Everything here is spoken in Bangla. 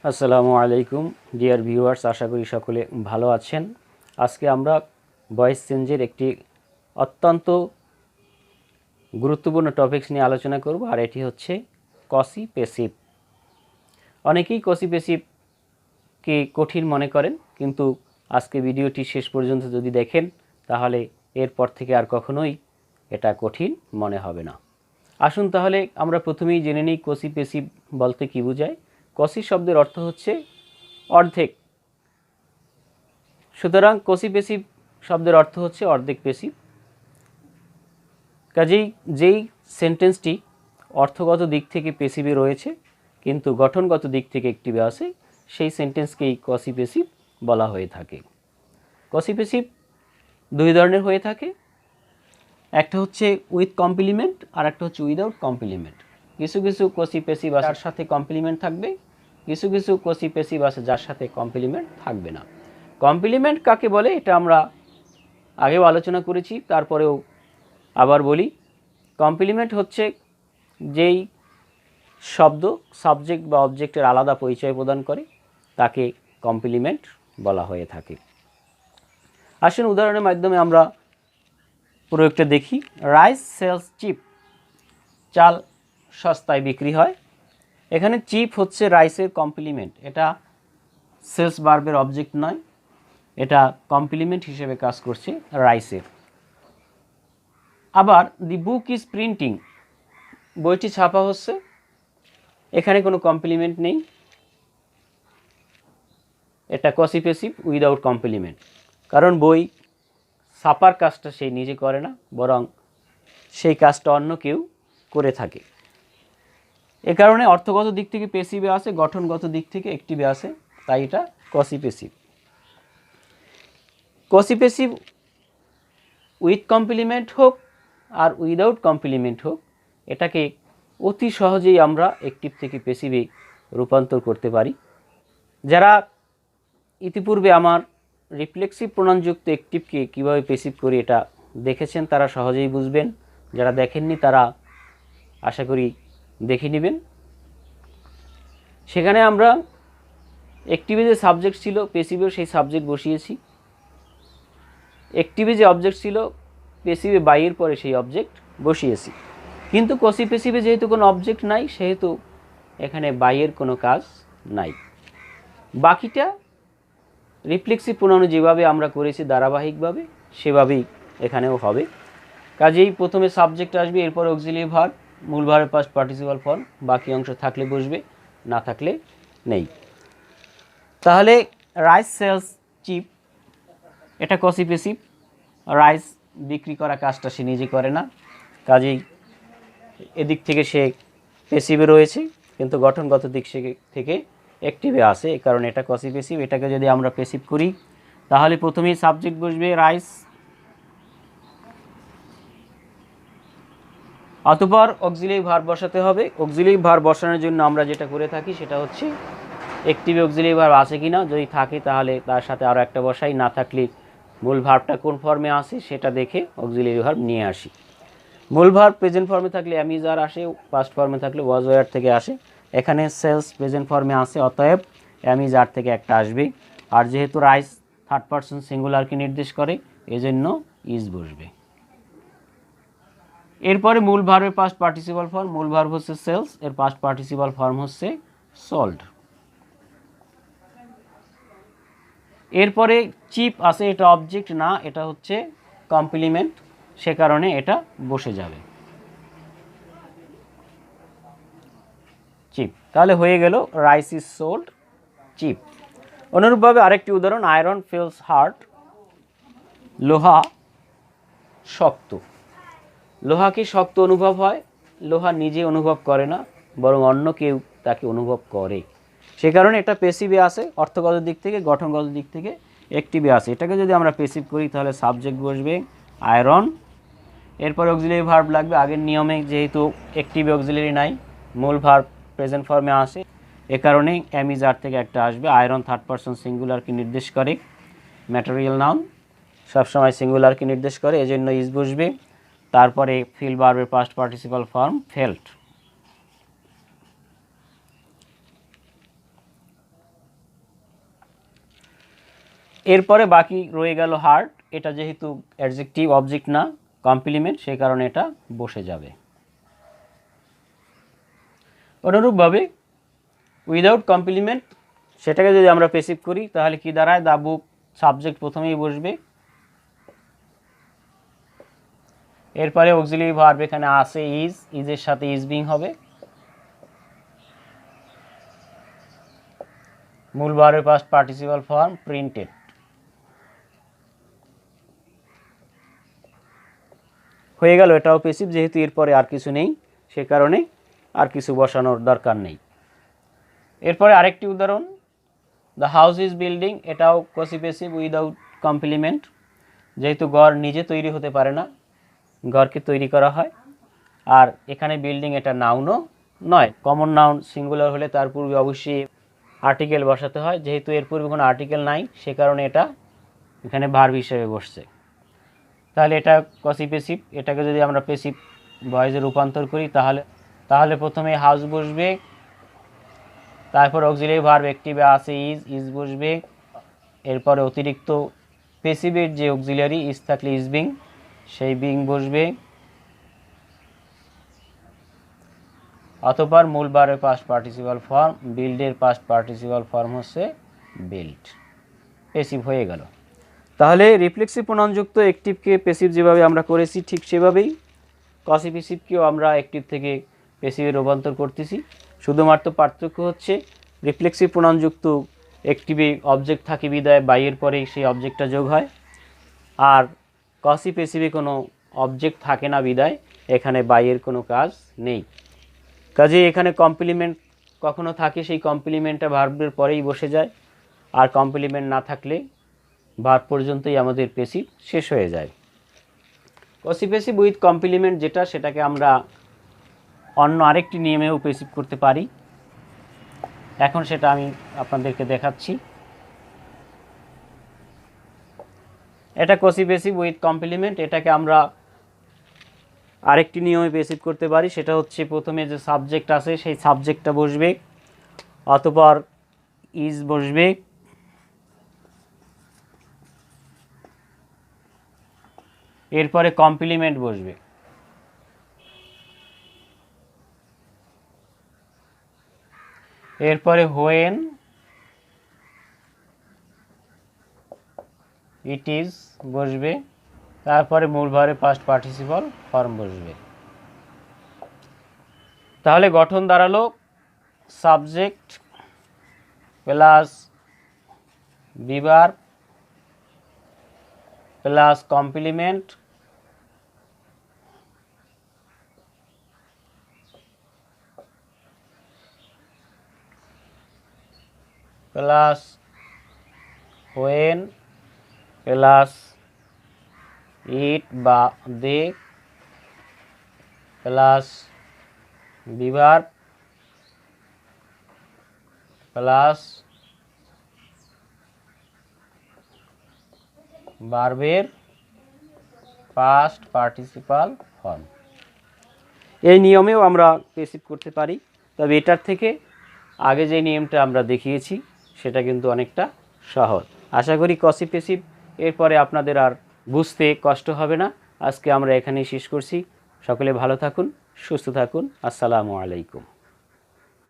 আসসালামু আলাইকুম ডিয়ার ভিউয়ার্স, আশা করি সকলে ভালো আছেন। আজকে আমরা ভয়েস চেঞ্জের একটি অত্যন্ত গুরুত্বপূর্ণ টপিকস নিয়ে আলোচনা করব, আর এটি হচ্ছে কসি পেসিভ। অনেকেই কসি পেসিভকে কঠিন মনে করেন, কিন্তু আজকে ভিডিওটি শেষ পর্যন্ত যদি দেখেন তাহলে এরপর থেকে আর কখনোই এটা কঠিন মনে হবে না। আসুন তাহলে আমরা প্রথমেই জেনে নিই কসি পেসিভ বলতে কী বোঝায়। কসি শব্দের অর্থ হচ্ছে অর্ধেক। সুতরাং কসি পেসিভ শব্দের অর্থ হচ্ছে অর্ধেক পেসিভ। কাজেই যেই সেন্টেন্সটি অর্থগত দিক থেকে পেসিভে রয়েছে কিন্তু গঠনগত দিক থেকে অ্যাক্টিভে আছে, সেই সেন্টেন্সকেই কসি পেসিভ বলা হয়ে থাকে। কসি পেসিভ দুই ধরনের হয়ে থাকে, একটা হচ্ছে উইথ কমপ্লিমেন্ট আর একটা হচ্ছে উইদাউট কমপ্লিমেন্ট। কিছু কিছু কসি পেসিভ আছে যার সাথে কমপ্লিমেন্ট থাকবে, কিছু কিছু কসি পেসিভ আছে যার সাথে কমপ্লিমেন্ট থাকবে না। কমপ্লিমেন্ট কাকে বলে এটা আমরা আগেও আলোচনা করেছি, তারপরেও আবার বলি। কমপ্লিমেন্ট হচ্ছে যেই শব্দ সাবজেক্ট বা অবজেক্টের আলাদা পরিচয় প্রদান করে তাকে কমপ্লিমেন্ট বলা হয়ে থাকে। আসুন উদাহরণের মাধ্যমে আমরা প্রয়োগটা দেখি। রাইস সেলস চিপ, চাল সস্তায় বিক্রি হয়। এখানে চিপ হচ্ছে রাইসের কমপ্লিমেন্ট, এটা সেলস ভার্বের অবজেক্ট নয়, এটা কমপ্লিমেন্ট হিসেবে কাজ করছে রাইসের। আবার দি বুক ইজ প্রিন্টিং, বইটি ছাপা হচ্ছে, এখানে কোনো কমপ্লিমেন্ট নেই, এটা কসি পেসিভ উইদাউট কমপ্লিমেন্ট। কারণ বই ছাপার কাজটা সে নিজে করে না, বরং সেই কাজটা অন্য কেউ করে থাকে। এ কারণে অর্থগত দিক থেকে পেসিভে আসে, গঠনগত দিক থেকে অ্যাক্টিভে আসে, তাই এটা কসি পেসিভ। কসি পেসিভ উইথ কমপ্লিমেন্ট হোক আর উইদাউট কমপ্লিমেন্ট হোক, এটাকে অতি সহজেই আমরা অ্যাক্টিভ থেকে পেসিভে রূপান্তর করতে পারি। যারা ইতিপূর্বে আমার রিফ্লেক্সিভ প্রণয়নযুক্ত অ্যাক্টিভকে কীভাবে পেসিভ করি এটা দেখেছেন তারা সহজেই বুঝবেন, যারা দেখেননি তারা আশা করি দেখে নেবেন। সেখানে আমরা অ্যাক্টিভে যে সাবজেক্ট ছিল পেসিভেও সেই সাবজেক্ট বসিয়েছি, অ্যাক্টিভে যে অবজেক্ট ছিল পেসিভে বাইয়ের পরে সেই অবজেক্ট বসিয়েছি। কিন্তু কসি পেসিভে যেহেতু কোনো অবজেক্ট নাই সেহেতু এখানে বাইয়ের কোনো কাজ নাই। বাকিটা রিফ্লেক্সিভ প্রণয়ন যেভাবে আমরা করেছি ধারাবাহিকভাবে সেভাবেই এখানেও হবে। কাজেই প্রথমে সাবজেক্ট আসবে, এরপর অক্সিলিয়ারি ভার্ব, মূল ভার্বের পাস্ট পার্টিসিপাল ফর্ম, বাকি অংশ থাকলে বসবে, না থাকলে নেই। তাহলে রাইস সেলস চিপ, এটা কসি পেসিভ। রাইস বিক্রি করা কাজটা সে নিজে করে না, কাজেই এদিক থেকে সে পেসিভে রয়েছে, কিন্তু গঠনগত দিক থেকে অ্যাক্টিভে আসে, এই কারণে এটা কসি পেসিভ। এটাকে যদি আমরা পেসিভ করি তাহলে প্রথমেই সাবজেক্ট বসবে রাইস, অতঃপর অক্সিলিয়ারি ভার্ব বসাতে হবে। অক্সিলিয়ারি ভার্ব বসানোর জন্য আমরা যেটা করে থাকি সেটা হচ্ছে অ্যাক্টিভে অক্সিলিয়ারি ভার্ব আছে কিনা, যদি থাকে তাহলে তার সাথে আরও একটা বসাই, না থাকলে মূল ভার্বটা কোন ফর্মে আসে সেটা দেখে অক্সিলিয়ারি ভার্ব নিয়ে আসি। মূল ভার্ব প্রেজেন্ট ফর্মে থাকলে অ্যাম ইজ আর আসে, পাস্ট ফর্মে থাকলে ওয়াজ ওয়ার থেকে আসে। এখানে সেলস প্রেজেন্ট ফর্মে আসে, অতএব অ্যাম ইজ আর থেকে একটা আসবে। আর যেহেতু রাইস থার্ড পারসন সিঙ্গুলারকে নির্দেশ করে এজন্য ইজ বসবে। এরপরে মূল ভার্বের পাস্ট পার্টিসিপাল ফর্ম, মূল ভার্ব হচ্ছে সেলস, এর পাস্ট পার্টিসিপাল ফর্ম হচ্ছে সল্ড। এরপরে চিপ আছে, এটা অবজেক্ট না, এটা হচ্ছে কমপ্লিমেন্ট, সে কারণে এটা বসে যাবে চিপ। তাহলে হয়ে গেল রাইস ইজ সোল্ড চিপ। অনুরূপভাবে আরেকটি উদাহরণ, আয়রন ফিলস হার্ড, লোহা শক্ত। লোহা কি শক্ত অনুভব হয়? লোহা নিজে অনুভব করে না, বরং অন্য কেউ তাকে অনুভব করে, সে কারণে এটা পেসিভে আসে। অর্থগত দিক থেকে গঠনগত দিক থেকে অ্যাক্টিভে আসে। এটাকে যদি আমরা পেসিভ করি তাহলে সাবজেক্ট বসবে আয়রন, এরপর অক্সিলিয়ারি ভার্ব লাগবে। আগের নিয়মে যেহেতু অ্যাক্টিভে অক্সিলিয়ারি নাই, মূল ভার্ব প্রেজেন্ট ফর্মে আসে, এ কারণে অ্যাম ইজ আর থেকে একটা আসবে। আয়রন থার্ড পারসন সিঙ্গুলারকে নির্দেশ করে, ম্যাটেরিয়াল নাউন সবসময় সিঙ্গুলারকে নির্দেশ করে, এজন্য ইজ বসবে। তারপরে ফিল ভার্বের পাস্ট পার্টিসিপাল ফর্ম ফেল্ট। এরপরে বাকি রয়ে গেল হার্ট, এটা যেহেতু অ্যাডজেক্টিভ অবজেক্ট না কমপ্লিমেন্ট, সেই কারণে এটা বসে যাবে। অনুরূপভাবে উইদাউট কমপ্লিমেন্ট সেটাকে যদি আমরা পেসিভ করি তাহলে কি দাঁড়ায়, দ্য বুক সাবজেক্ট প্রথমেই বসবে, এরপরে অক্সিলিয়ারি ভার্ব এখানে আছে ইজ, ইজের সাথে ইজ বিং হবে, মূল ভার্বের পাস্ট পার্টিসিপাল ফর্ম প্রিন্টেড। হয়ে গেল, এটাও পেসিভ, যেহেতু এরপরে আর কিছু নেই সে কারণে আর কিছু বসানোর দরকার নেই। এরপরে আরেকটি উদাহরণ, দ্য হাউস ইজ বিল্ডিং, এটাও কসি পেসিভ উইদাউট কমপ্লিমেন্ট, যেহেতু ঘর নিজে তৈরি হতে পারে না, ঘরকে তৈরি করা হয়। আর এখানে বিল্ডিং এটা নাউনও নয়, কমন নাউন সিঙ্গুলার হলে তার পূর্বে অবশ্যই আর্টিকেল বসাতে হয়, যেহেতু এর পূর্বে কোনো আর্টিকেল নাই সে কারণে এটা এখানে ভার্ব হিসেবে বসছে। তাহলে এটা কসি পেসিভ, এটাকে যদি আমরা পেসিভ ভয়েসে রূপান্তর করি তাহলে প্রথমে হাউস বসবে, তারপর অক্সিলিয়ারি ভার্ব অ্যাক্টিভে আছে ইজ, ইজ বসবে, এরপরে অতিরিক্ত পেসিভের যে অক্সিলিয়ারি ইজ থাকলে ইজ বিং, সেই বিং বসবে, অতঃপর মূল ভার্বের পাস্ট পার্টিসিপাল ফর্ম বিল্ডের পাস্ট পার্টিসিপাল ফর্ম হচ্ছে বিল্ড, পেসিভ হয়ে গেল। তাহলে রিফ্লেক্সিভ প্রোনাউনযুক্ত অ্যাক্টিভকে পেসিভ যেভাবে আমরা করেছি ঠিক সেভাবেই কসি পেসিভকেও আমরা অ্যাক্টিভ থেকে পেসিভে রূপান্তর করতেছি। শুধুমাত্র পার্থক্য হচ্ছে রিফ্লেক্সিভ প্রোনাউনযুক্ত অ্যাক্টিভে অবজেক্ট থাকে বিদায় বাইয়ের পরেই সেই অবজেক্টটা যোগ হয়, আর কসি পেসিভে কোনো অবজেক্ট থাকে না বিদায় এখানে বাইয়ের কোনো কাজ নেই। কাজে এখানে কমপ্লিমেন্ট কখনো থাকে, সেই কমপ্লিমেন্টটা ভার্বের পরেই বসে যায়, আর কমপ্লিমেন্ট না থাকলে ভার্ব পর্যন্তই আমাদের পেসিভ শেষ হয়ে যায়। কসি পেসিভ উইথ কমপ্লিমেন্ট যেটা, সেটাকে আমরা অন্য আরেকটি নিয়মেও পেসিভ করতে পারি, এখন সেটা আমি আপনাদেরকে দেখাচ্ছি। এটা কসি পেসিভ উইথ কমপ্লিমেন্ট, এটাকে আমরা আরেকটি নিয়মে পেসিভ করতে পারি, সেটা হচ্ছে প্রথমে যে সাবজেক্ট আছে সেই সাবজেক্টটা বসবে, অতঃপর ইজ বসবে, এরপরে কমপ্লিমেন্ট বসবে, এরপরে হোয়েন ইট ইজ বসবে, তারপরে মূল ভার্বের পাস্ট পার্টিসিপাল ফর্ম বসবে। তাহলে গঠন দাঁড়ালো subject plus be verb plus complement plus when plus it বা দে প্লাস বিভার্ব প্লাস ভার্বের পাস্ট পার্টিসিপাল ফর্ম। এই নিয়মেও আমরা পেসিভ করতে পারি, তবে এটার থেকে আগে যে নিয়মটা আমরা দেখিয়েছি সেটা কিন্তু অনেকটা সহজ। আশা করি কসি পেসিভ এরপরে আপনাদের আর বুঝতে কষ্ট হবে না। আজকে আমরা এখানেই শেষ করছি। সকলে ভালো থাকুন, সুস্থ থাকুন। আসসালামু আলাইকুম।